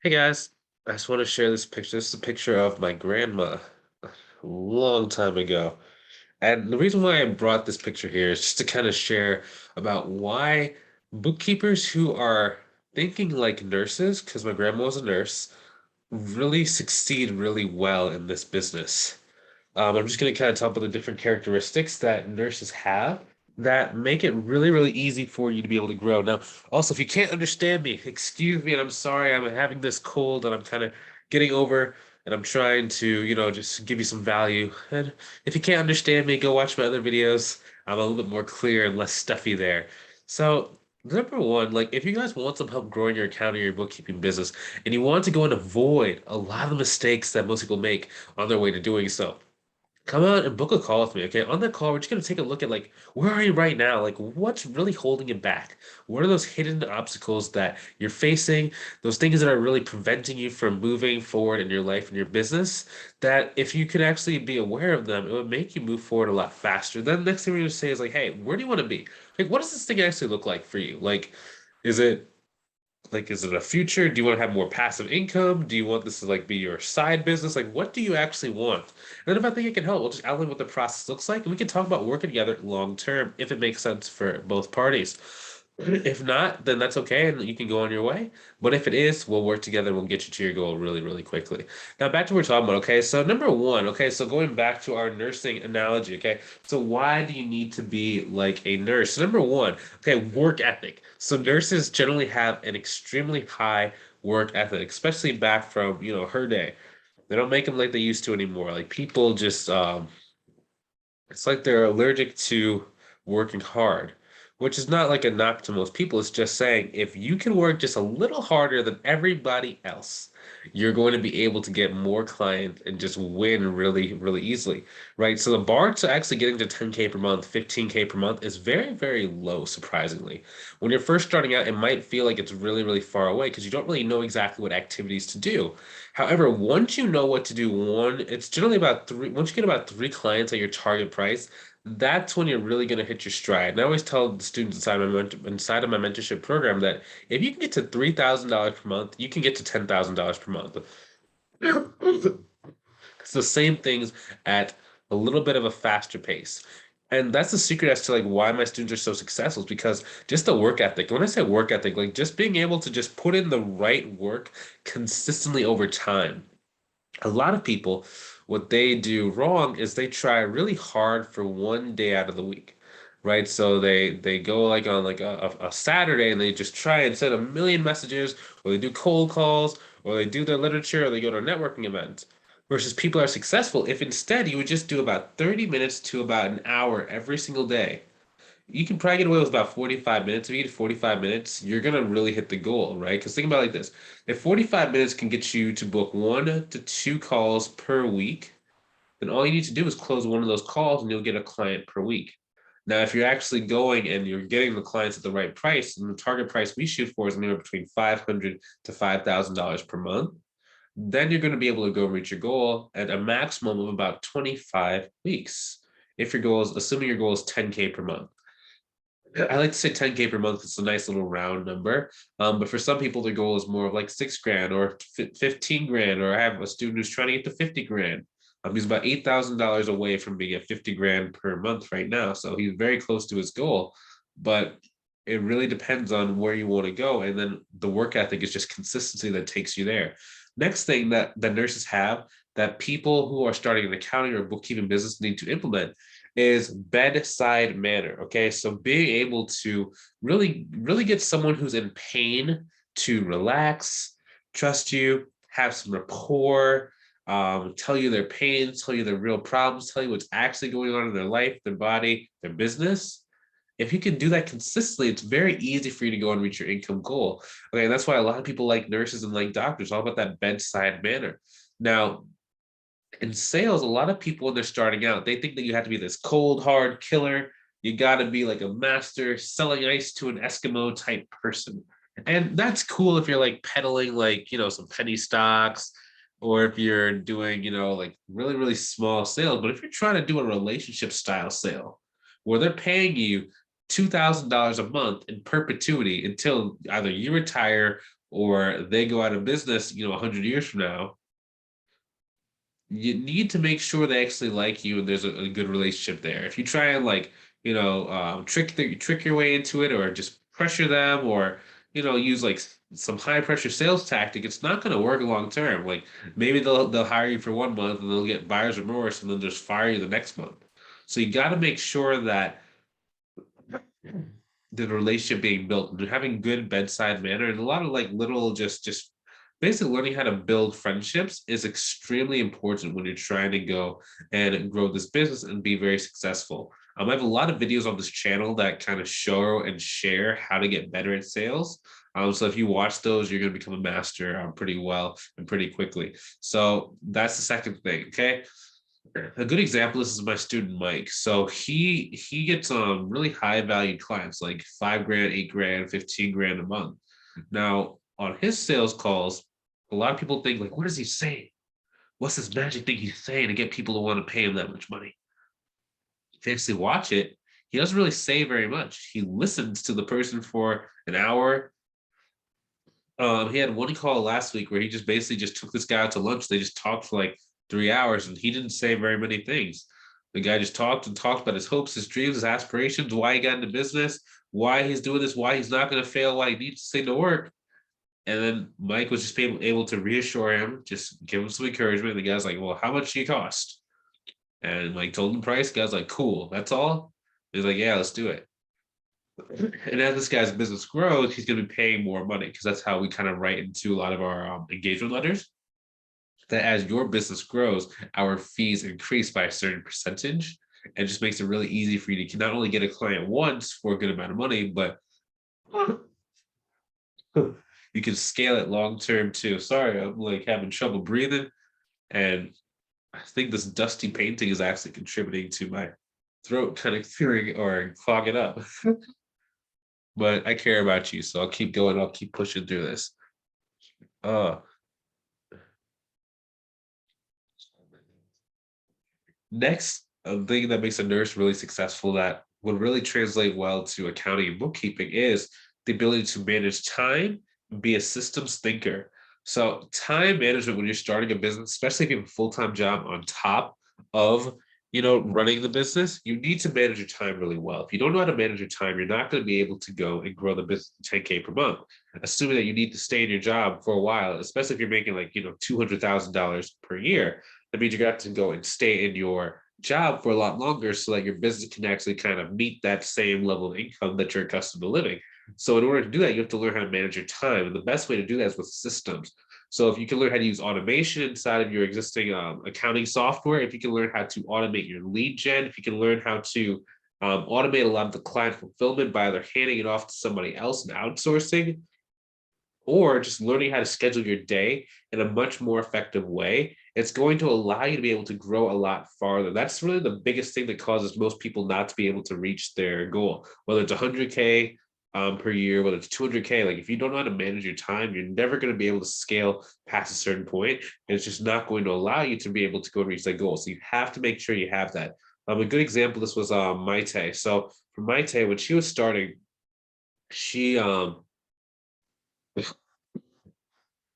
Hey guys, I just want to share this picture. This is a picture of my grandma a long time ago. And the reason why I brought this picture here is just to kind of share about why bookkeepers who are thinking like nurses, because my grandma was a nurse, really succeed really well in this business. I'm just going to kind of talk about the different characteristics that nurses have that make it really, really easy for you to be able to grow. Now, also, if you can't understand me, excuse me, and I'm sorry, I'm having this cold and I'm kind of getting over, and I'm trying to, just give you some value. And if you can't understand me, go watch my other videos. I'm a little bit more clear and less stuffy there. So, number one, like if you guys want some help growing your accounting or your bookkeeping business, and you want to go and avoid a lot of the mistakes that most people make on their way to doing so, come out and book a call with me, okay? On that call, we're just gonna take a look at like where are you right now? Like what's really holding you back? What are those hidden obstacles that you're facing? Those things that are really preventing you from moving forward in your life and your business, that if you could actually be aware of them, it would make you move forward a lot faster. Then the next thing we're gonna say is like, hey, where do you want to be? Like, what does this thing actually look like for you? Like, is it is it a future? Do you want to have more passive income? Do you want this to like be your side business? Like, what do you actually want? And then if I think it can help, we'll just outline what the process looks like, and we can talk about working together long term if it makes sense for both parties. If not, then that's okay, and you can go on your way. But if it is, we'll work together and we'll get you to your goal really, really quickly. Now, back to what we're talking about. Okay, so number one. Okay, so going back to our nursing analogy. Okay, so why do you need to be like a nurse? So number one, okay, work ethic. So nurses generally have an extremely high work ethic, especially back from her day. They don't make them like they used to anymore. Like people just it's like they're allergic to working hard, which is not like a knock to most people. It's just saying if you can work just a little harder than everybody else, you're going to be able to get more clients and just win really, really easily, right? So the bar to actually getting to 10K per month, 15K per month is very, very low, surprisingly. When you're first starting out, it might feel like it's really, really far away because you don't really know exactly what activities to do. However, once you know what to do, it's generally about three, once you get about three clients at your target price, that's when you're really going to hit your stride. And I always tell the students inside of my mentorship program that if you can get to $3,000 per month, you can get to $10,000 per month. It's the same things at a little bit of a faster pace. And that's the secret as to like why my students are so successful is because just the work ethic. When I say work ethic, like just being able to just put in the right work consistently over time. A lot of people, what they do wrong is they try really hard for one day out of the week, right? So they go like on like a Saturday and they just try and send a million messages, or they do cold calls, or they do their literature, or they go to a networking event. Versus people are successful if instead you would just do about 30 minutes to about an hour every single day. You can probably get away with about 45 minutes. If you get 45 minutes, you're gonna really hit the goal, right? Because think about it like this. If 45 minutes can get you to book 1 to 2 calls per week, then all you need to do is close one of those calls and you'll get a client per week. Now, if you're actually going and you're getting the clients at the right price, and the target price we shoot for is anywhere between $500 to $5,000 per month, then you're going to be able to go reach your goal at a maximum of about 25 weeks. If your goal is, assuming your goal is 10K per month. I like to say 10K per month. It's a nice little round number. But for some people, their goal is more of like 6 grand or 15 grand, or I have a student who's trying to get to 50 grand. He's about $8,000 away from being at 50 grand per month right now. So he's very close to his goal. But it really depends on where you want to go. And then the work ethic is just consistency that takes you there. Next thing that nurses have that people who are starting an accounting or bookkeeping business need to implement is bedside manner. Okay, so being able to really, really get someone who's in pain to relax, trust you, have some rapport, tell you their pains, tell you their real problems, tell you what's actually going on in their life, their body, their business. If you can do that consistently, it's very easy for you to go and reach your income goal. Okay, and that's why a lot of people like nurses and like doctors, all about that bedside manner. Now, in sales, a lot of people when they're starting out, they think that you have to be this cold, hard killer. You got to be like a master selling ice to an Eskimo type person. And that's cool if you're like peddling like, some penny stocks or if you're doing, like really, really small sales. But if you're trying to do a relationship style sale where they're paying you $2,000 a month in perpetuity until either you retire or they go out of business, 100 years from now, you need to make sure they actually like you and there's a good relationship there. If you try and like, trick your way into it, or just pressure them, or use like some high pressure sales tactic, it's not going to work long term. Like maybe they'll hire you for 1 month and they'll get buyer's remorse and then just fire you the next month. So you got to make sure that the relationship being built, having good bedside manner, and a lot of like little just basically learning how to build friendships is extremely important when you're trying to go and grow this business and be very successful. I have a lot of videos on this channel that kind of show and share how to get better at sales. So if you watch those, you're going to become a master pretty well and pretty quickly. So that's the second thing. Okay. A good example, this is my student Mike. So he gets really high valued clients, like 5 grand, 8 grand, 15 grand a month. Now on his sales calls, a lot of people think like, what is he saying? What's this magic thing he's saying to get people to want to pay him that much money? If you actually watch it, he doesn't really say very much. He listens to the person for an hour. He had one call last week where he just basically just took this guy out to lunch. They just talked for like 3 hours and he didn't say very many things. The guy just talked and talked about his hopes, his dreams, his aspirations, why he got into business, why he's doing this, why he's not going to fail, why he needs to stay to work. And then Mike was just able to reassure him, just give him some encouragement. The guy's like, well, how much do you cost? And Mike told him the price. The guy's like, cool, that's all? He's like, yeah, let's do it. And as this guy's business grows, he's going to be paying more money, because that's how we kind of write into a lot of our engagement letters, that as your business grows, our fees increase by a certain percentage. And just makes it really easy for you to not only get a client once for a good amount of money, but you can scale it long term too. Sorry, I'm like having trouble breathing. And I think this dusty painting is actually contributing to my throat kind of clearing or clogging up. But I care about you, so I'll keep going. I'll keep pushing through this. Uh, Next, a thing that makes a nurse really successful that would really translate well to accounting and bookkeeping is the ability to manage time and be a systems thinker. So, time management when you're starting a business, especially if you have a full-time job on top of running the business, you need to manage your time really well. If you don't know how to manage your time, you're not going to be able to go and grow the business to 10K per month. Assuming that you need to stay in your job for a while, especially if you're making like $200,000 per year, that means you got to go and stay in your job for a lot longer so that your business can actually kind of meet that same level of income that you're accustomed to living. So in order to do that, you have to learn how to manage your time. And the best way to do that is with systems. So if you can learn how to use automation inside of your existing accounting software, if you can learn how to automate your lead gen, if you can learn how to automate a lot of the client fulfillment by either handing it off to somebody else and outsourcing, or just learning how to schedule your day in a much more effective way, it's going to allow you to be able to grow a lot farther. That's really the biggest thing that causes most people not to be able to reach their goal, whether it's 100K per year, whether it's 200K. Like if you don't know how to manage your time, you're never going to be able to scale past a certain point, and it's just not going to allow you to be able to go and reach that goal. So you have to make sure you have that. A good example of this was Maite. So for Maite, when she was starting, she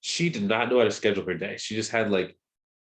she did not know how to schedule her day. She just had like,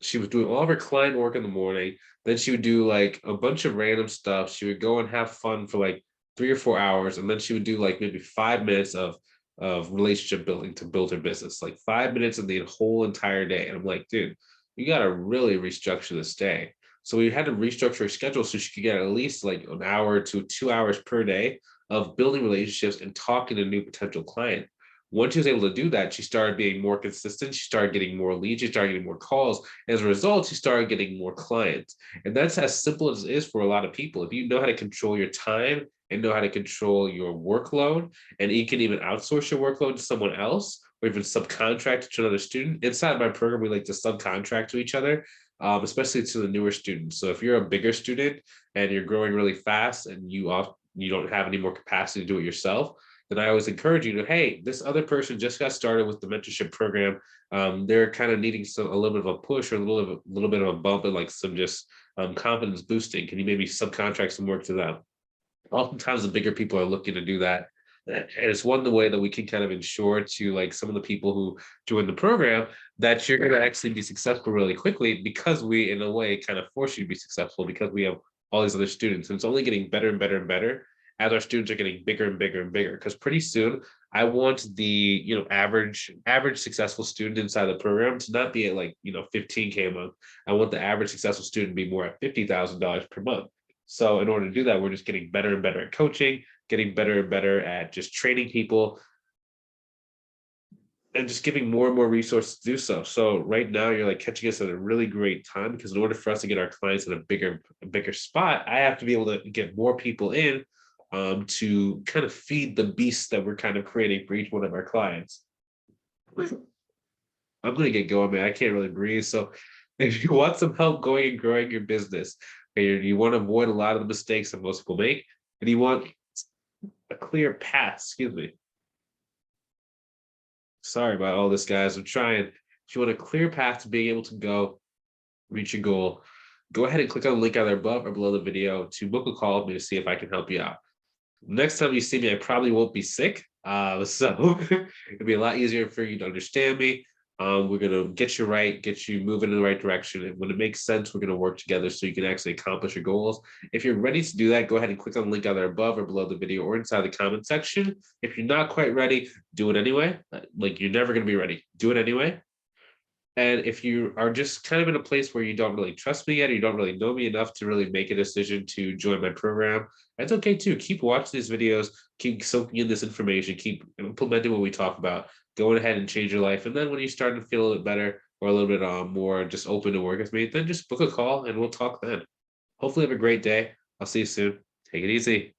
she was doing all of her client work in the morning. Then she would do like a bunch of random stuff. She would go and have fun for like 3 or 4 hours. And then she would do like maybe 5 minutes of relationship building to build her business, like 5 minutes in the whole entire day. And I'm like, dude, you got to really restructure this day. So we had to restructure her schedule so she could get at least like an hour to 2 hours per day of building relationships and talking to new potential clients. Once she was able to do that, she started being more consistent. She started getting more leads. She started getting more calls. As a result, she started getting more clients. And that's as simple as it is for a lot of people. If you know how to control your time and know how to control your workload, and you can even outsource your workload to someone else, or even subcontract to another student. Inside my program, we like to subcontract to each other, especially to the newer students. So if you're a bigger student and you're growing really fast and you don't have any more capacity to do it yourself, then I always encourage you to, hey, this other person just got started with the mentorship program. They're kind of needing a little bit of a push or a little bit of a bump and like some just confidence boosting. Can you maybe subcontract some work to them? Oftentimes, the bigger people are looking to do that And it's one the way that we can kind of ensure to like some of the people who join the program that you're going to actually be successful really quickly because we, in a way, kind of force you to be successful because we have all these other students. And it's only getting better and better and better as our students are getting bigger and bigger and bigger. Because pretty soon, I want the average successful student inside the program to not be at like 15K a month. I want the average successful student to be more at $50,000 per month. So in order to do that, we're just getting better and better at coaching, getting better and better at just training people and just giving more and more resources to do so. So right now you're like catching us at a really great time because in order for us to get our clients in a bigger spot, I have to be able to get more people in to kind of feed the beast that we're kind of creating for each one of our clients. I'm gonna get going, man. I can't really breathe. So if you want some help going and growing your business, and you want to avoid a lot of the mistakes that most people make, and you want a clear path, excuse me. Sorry about all this, guys. I'm trying. If you want a clear path to being able to go reach your goal, go ahead and click on the link either above or below the video to book a call with me to see if I can help you out. Next time you see me, I probably won't be sick. So it'll be a lot easier for you to understand me. We're gonna get you right, get you moving in the right direction. And when it makes sense, we're gonna work together so you can actually accomplish your goals. If you're ready to do that, go ahead and click on the link either above or below the video or inside the comment section. If you're not quite ready, do it anyway. Like you're never gonna be ready. Do it anyway. And if you are just kind of in a place where you don't really trust me yet, or you don't really know me enough to really make a decision to join my program, that's okay too. Keep watching these videos, keep soaking in this information, keep implementing what we talk about, going ahead and change your life. And then when you start to feel a little bit better or a little bit more just open to work with me, then just book a call and we'll talk then. Hopefully have a great day. I'll see you soon. Take it easy.